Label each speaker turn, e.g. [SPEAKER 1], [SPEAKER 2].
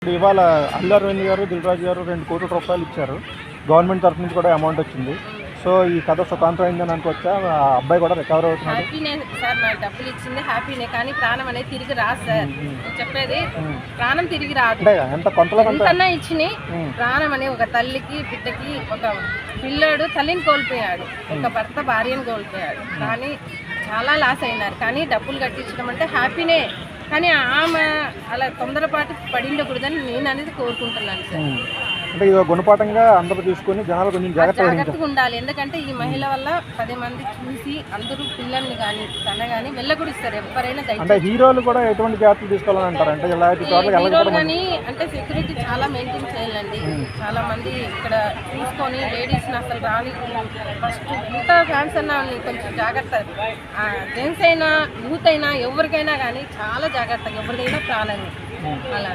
[SPEAKER 1] ఇవాళ అల్లు అరవింద్ గారు, దిల్ రాజు గారు 2 కోట్ల రూపాయలు ఇచ్చారు. గవర్నమెంట్ తరఫు నుంచి కూడా అమౌంట్ వచ్చింది. సో ఈ కథ సుఖాంతం అయిందని అనుకోవచ్చా? ఆ అబ్బాయి కూడా రికవర్ అవుతున్నాడు.
[SPEAKER 2] హ్యాపీనే సార్, నాకు డబ్బులు ఇచ్చింది హ్యాపీనే, కానీ ప్రాణం అనేది తిరిగి రాదు సార్. నేను చెప్పేది ప్రాణం తిరిగి రాదు.
[SPEAKER 1] ఎంత కొంతలో
[SPEAKER 2] ఎంతన్నా ఇచ్చి ప్రాణం అనే ఒక తల్లికి బిడ్డకి, ఒక పిల్లోడు తల్లిని కోల్పోయాడు, ఒక భర్త భార్యను కోల్పోయాడు, కానీ చాలా లాస్ అయినారు. కానీ డబ్బులు కట్టించడం అంటే హ్యాపీనే, కానీ ఆమె అలా తొందరపాటు పడి ఉండకూడదని నేను అనేది కోరుకుంటున్నాను సార్.
[SPEAKER 1] అంటే ఇది గుణపాఠంగా అందరూ తీసుకొని జనాలు కొంచెం
[SPEAKER 2] జాగ్రత్తగా ఉండాలి. ఎందుకంటే ఈ మహిళ వల్ల 10 మంది చూసి అందరూ పిల్లల్ని కానీ తన కానీ వెళ్ళకూడిస్తారు ఎవరైనా.
[SPEAKER 1] అంటే హీరోలు కూడా ఎటువంటి జాగ్రత్తలు తీసుకోవాలని అంటారు? అంటే
[SPEAKER 2] హీరోలు కానీ అంటే సెక్యూరిటీ చాలా మెయింటైన్ చేయాలండి. చాలా మంది ఇక్కడ చూసుకొని లేడీస్ని అసలు రాని, ఫస్ట్ ఎంత ఫ్యాన్స్ అన్నా కొంచెం జాగ్రత్త. జెంట్స్ అయినా యూత్ అయినా ఎవరికైనా కానీ చాలా జాగ్రత్తగా, ఎవరికైనా ప్రాణంగా అలా